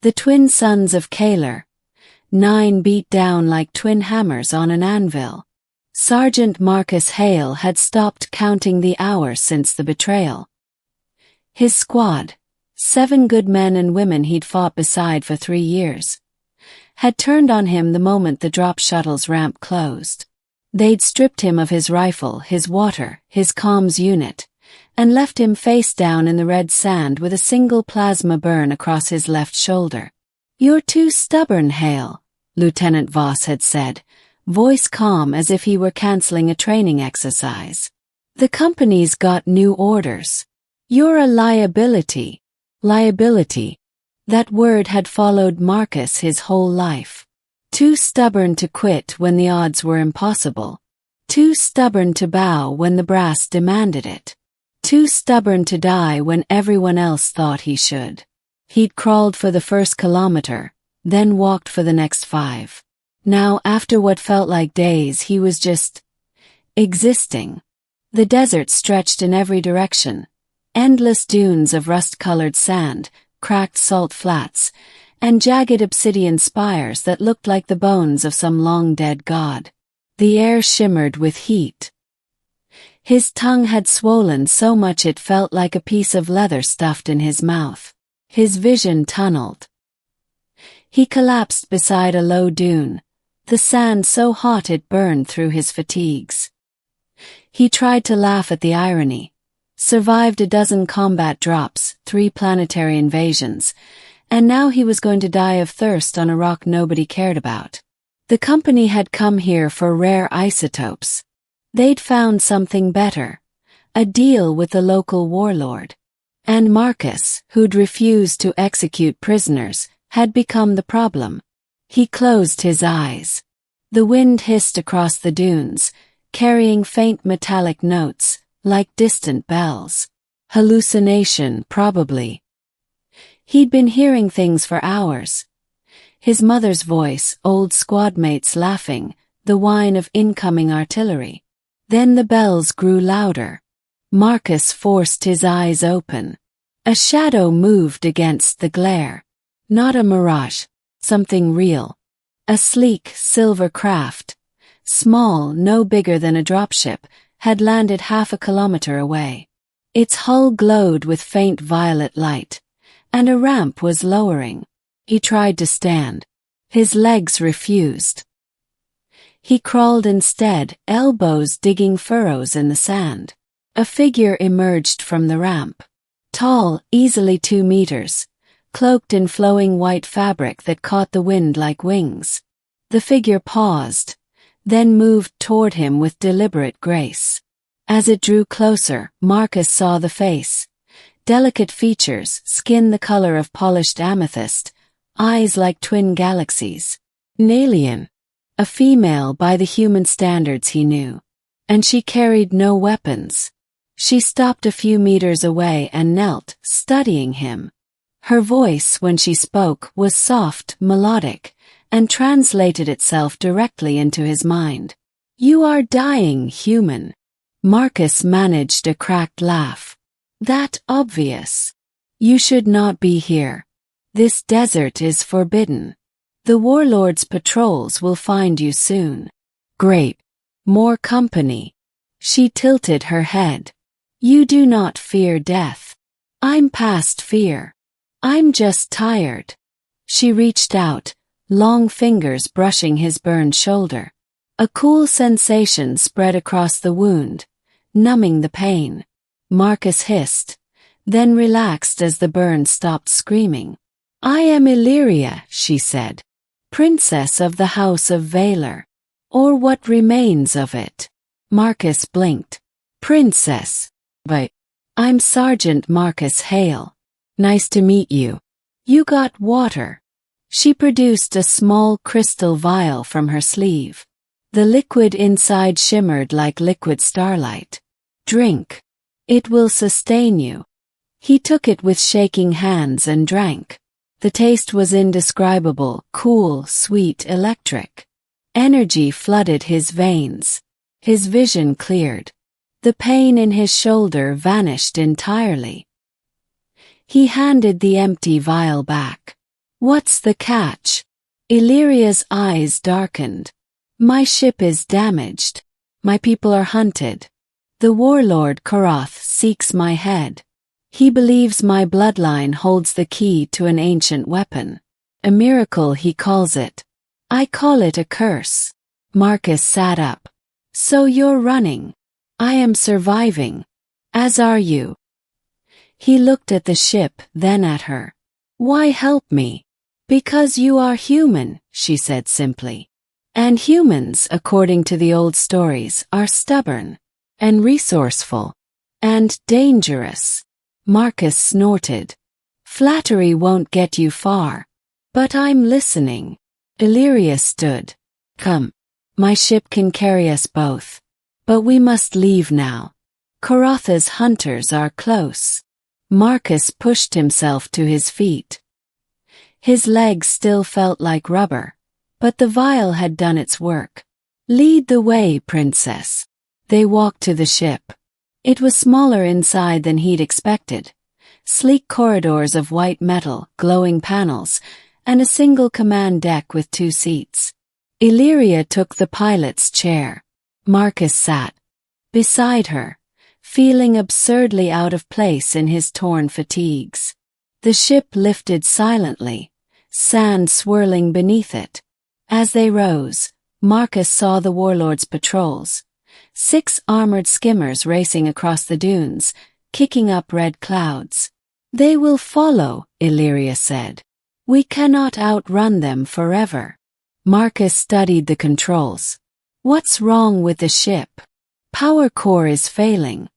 The twin sons of Kaler. 9 beat down like twin hammers on an anvil. Sergeant Marcus Hale had stopped counting the hours since the betrayal. His squad, 7 good men and women he'd fought beside for 3 years, had turned on him the moment the drop shuttle's ramp closed. They'd stripped him of his rifle, his water, his comms unit, and left him face down in the red sand with a single plasma burn across his left shoulder. "You're too stubborn, Hale," Lieutenant Voss had said, voice calm as if he were canceling a training exercise. "The company's got new orders. You're a liability." Liability. That word had followed Marcus his whole life. Too stubborn to quit when the odds were impossible. Too stubborn to bow when the brass demanded it. Too stubborn to die when everyone else thought he should. He'd crawled for the first kilometer, then walked for the next 5. Now, after what felt like days, he was just existing. The desert stretched in every direction. Endless dunes of rust-colored sand, cracked salt flats, and jagged obsidian spires that looked like the bones of some long-dead god. The air shimmered with heat. His tongue had swollen so much it felt like a piece of leather stuffed in his mouth. His vision tunneled. He collapsed beside a low dune, the sand so hot it burned through his fatigues. He tried to laugh at the irony. Survived a dozen combat drops, 3 planetary invasions, and now he was going to die of thirst on a rock nobody cared about. The company had come here for rare isotopes. They'd found something better, a deal with the local warlord. And Marcus, who'd refused to execute prisoners, had become the problem. He closed his eyes. The wind hissed across the dunes, carrying faint metallic notes, like distant bells. Hallucination, probably. He'd been hearing things for hours. His mother's voice, old squad mates laughing, the whine of incoming artillery. Then the bells grew louder. Marcus forced his eyes open. A shadow moved against the glare. Not a mirage, something real. A sleek, silver craft, small, no bigger than a dropship, had landed half a kilometer away. Its hull glowed with faint violet light, and a ramp was lowering. He tried to stand. His legs refused. He crawled instead, elbows digging furrows in the sand. A figure emerged from the ramp. Tall, easily 2 meters, cloaked in flowing white fabric that caught the wind like wings. The figure paused, then moved toward him with deliberate grace. As it drew closer, Marcus saw the face. Delicate features, skin the color of polished amethyst, eyes like twin galaxies. An alien. A female by the human standards he knew. And she carried no weapons. She stopped a few meters away and knelt, studying him. Her voice, when she spoke, was soft, melodic, and translated itself directly into his mind. "You are dying, human." Marcus managed a cracked laugh. "That obvious. You should not be here. This desert is forbidden. The warlord's patrols will find you soon." "Great. More company." She tilted her head. "You do not fear death. I'm past fear. I'm just tired." She reached out, long fingers brushing his burned shoulder. A cool sensation spread across the wound, numbing the pain. Marcus hissed, then relaxed as the burn stopped screaming. "I am Illyria," she said, "princess of the House of Valor. Or what remains of it." Marcus blinked. "Princess? But I'm Sergeant Marcus Hale. Nice to meet you. You got water." She produced a small crystal vial from her sleeve. The liquid inside shimmered like liquid starlight. "Drink. It will sustain you." He took it with shaking hands and drank. The taste was indescribable, cool, sweet, electric. Energy flooded his veins. His vision cleared. The pain in his shoulder vanished entirely. He handed the empty vial back. What's the catch? Illyria's eyes darkened. My ship is damaged. My people are hunted. The warlord Koroth seeks my head. He believes my bloodline holds the key to an ancient weapon. A miracle, he calls it. I call it a curse. Marcus sat up. So you're running. I am surviving. As are you. He looked at the ship, then at her. Why help me? Because you are human, she said simply. And humans, according to the old stories, are stubborn, and resourceful, and dangerous. Marcus snorted. Flattery won't get you far. But I'm listening. Illyria stood. Come. My ship can carry us both. But we must leave now. Karotha's hunters are close. Marcus pushed himself to his feet. His legs still felt like rubber, but the vial had done its work. Lead the way, princess. They walked to the ship. It was smaller inside than he'd expected. Sleek corridors of white metal, glowing panels, and a single command deck with 2 seats. Illyria took the pilot's chair. Marcus sat beside her, feeling absurdly out of place in his torn fatigues. The ship lifted silently, sand swirling beneath it. As they rose, Marcus saw the warlord's patrols. 6 armored skimmers racing across the dunes, kicking up red clouds. They will follow, Illyria said. We cannot outrun them forever. Marcus studied the controls. What's wrong with the ship? Power core is failing.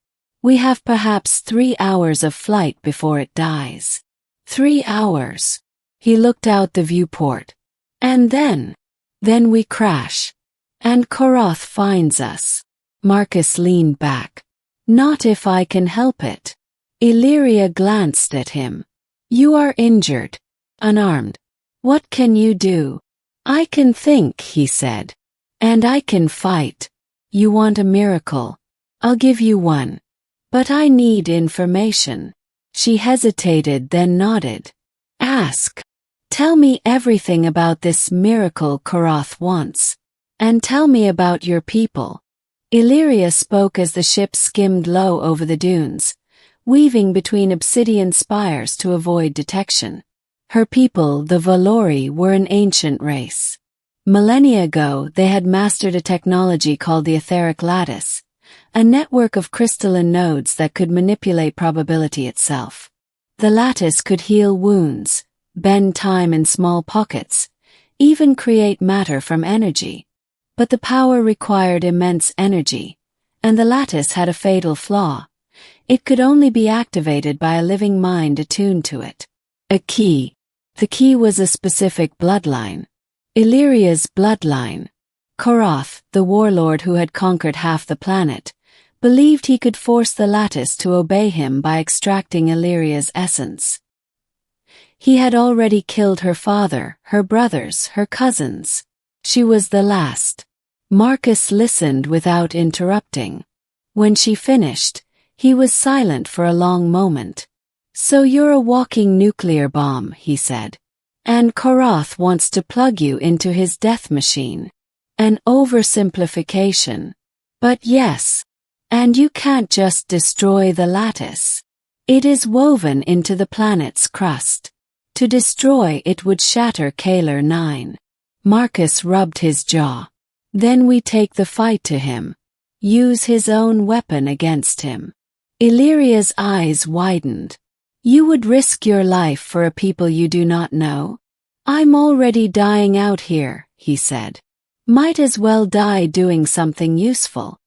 We have perhaps 3 hours of flight before it dies. 3 hours. He looked out the viewport. And then we crash. And Koroth finds us. Marcus leaned back. Not if I can help it. Illyria glanced at him. You are injured. Unarmed. What can you do? I can think, he said. And I can fight. You want a miracle. I'll give you one. But I need information. She hesitated, then nodded. Ask. Tell me everything about this miracle Koroth wants. And tell me about your people. Illyria spoke as the ship skimmed low over the dunes, weaving between obsidian spires to avoid detection. Her people, the Valori, were an ancient race. Millennia ago, they had mastered a technology called the etheric lattice, a network of crystalline nodes that could manipulate probability itself. The lattice could heal wounds, bend time in small pockets, even create matter from energy. But the power required immense energy, and the lattice had a fatal flaw. It could only be activated by a living mind attuned to it. A key. The key was a specific bloodline. Illyria's bloodline. Koroth, the warlord who had conquered half the planet, believed he could force the lattice to obey him by extracting Illyria's essence. He had already killed her father, her brothers, her cousins. She was the last. Marcus listened without interrupting. When she finished, he was silent for a long moment. So you're a walking nuclear bomb, he said. And Koroth wants to plug you into his death machine. An oversimplification. But yes. And you can't just destroy the lattice. It is woven into the planet's crust. To destroy it would shatter Kaler 9. Marcus rubbed his jaw. Then we take the fight to him. Use his own weapon against him. Illyria's eyes widened. You would risk your life for a people you do not know? I'm already dying out here, he said. Might as well die doing something useful.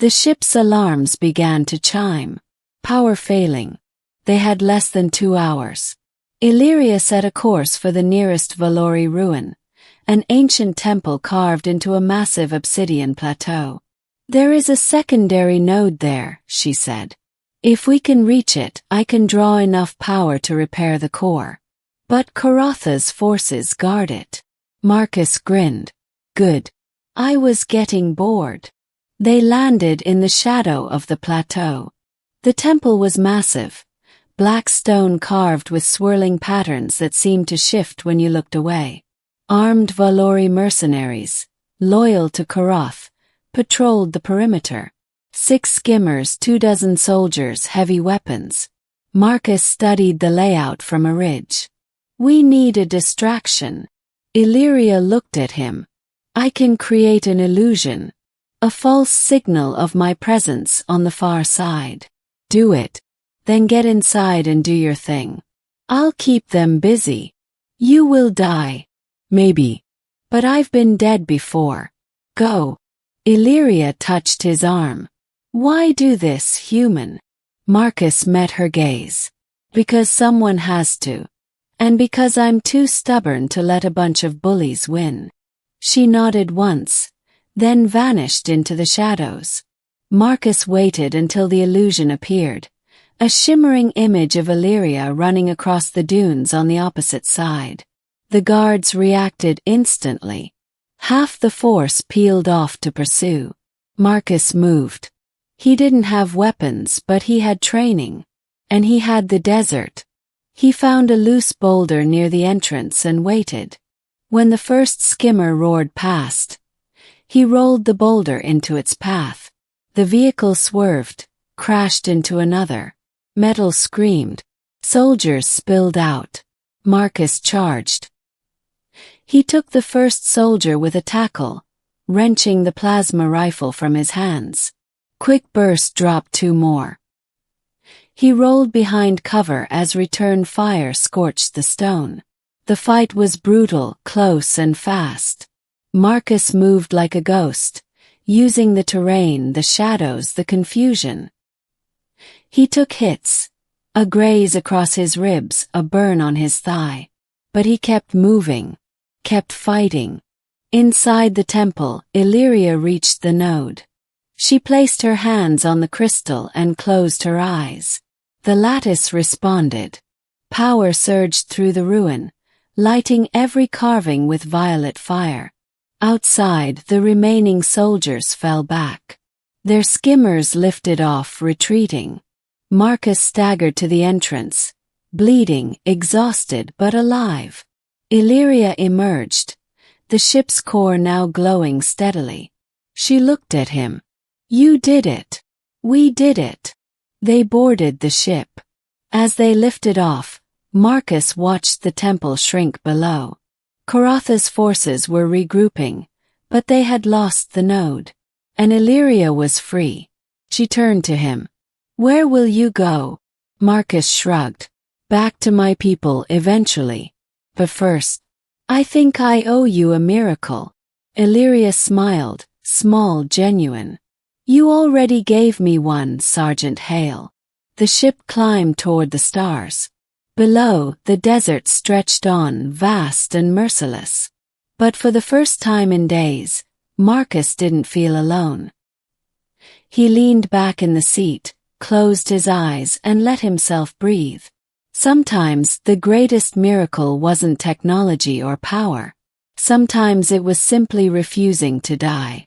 The ship's alarms began to chime. Power failing. They had less than 2 hours. Illyria set a course for the nearest Valori ruin, an ancient temple carved into a massive obsidian plateau. There is a secondary node there, she said. If we can reach it, I can draw enough power to repair the core. But Karotha's forces guard it. Marcus grinned. Good. I was getting bored. They landed in the shadow of the plateau. The temple was massive, black stone carved with swirling patterns that seemed to shift when you looked away. Armed Valori mercenaries, loyal to Karath, patrolled the perimeter. 6 skimmers, 24 soldiers, heavy weapons. Marcus studied the layout from a ridge. We need a distraction. Illyria looked at him. I can create an illusion. A false signal of my presence on the far side. Do it. Then get inside and do your thing. I'll keep them busy. You will die. Maybe. But I've been dead before. Go. Illyria touched his arm. Why do this, human? Marcus met her gaze. Because someone has to. And because I'm too stubborn to let a bunch of bullies win. She nodded once, then vanished into the shadows. Marcus waited until the illusion appeared, a shimmering image of Illyria running across the dunes on the opposite side. The guards reacted instantly. Half the force peeled off to pursue. Marcus moved. He didn't have weapons, but he had training. And he had the desert. He found a loose boulder near the entrance and waited. When the first skimmer roared past, he rolled the boulder into its path. The vehicle swerved, crashed into another. Metal screamed. Soldiers spilled out. Marcus charged. He took the first soldier with a tackle, wrenching the plasma rifle from his hands. Quick burst dropped 2 more. He rolled behind cover as return fire scorched the stone. The fight was brutal, close and fast. Marcus moved like a ghost, using the terrain, the shadows, the confusion. He took hits, a graze across his ribs, a burn on his thigh. But he kept moving, kept fighting. Inside the temple, Illyria reached the node. She placed her hands on the crystal and closed her eyes. The lattice responded. Power surged through the ruin, lighting every carving with violet fire. Outside, the remaining soldiers fell back. Their skimmers lifted off, retreating. Marcus staggered to the entrance, bleeding, exhausted but alive. Illyria emerged, the ship's core now glowing steadily. She looked at him. You did it. We did it. They boarded the ship. As they lifted off, Marcus watched the temple shrink below. Karatha's forces were regrouping, but they had lost the node. And Illyria was free. She turned to him. Where will you go? Marcus shrugged. Back to my people eventually. But first, I think I owe you a miracle. Illyria smiled, small, genuine. You already gave me one, Sergeant Hale. The ship climbed toward the stars. Below, the desert stretched on, vast and merciless. But for the first time in days, Marcus didn't feel alone. He leaned back in the seat, closed his eyes and let himself breathe. Sometimes the greatest miracle wasn't technology or power. Sometimes it was simply refusing to die.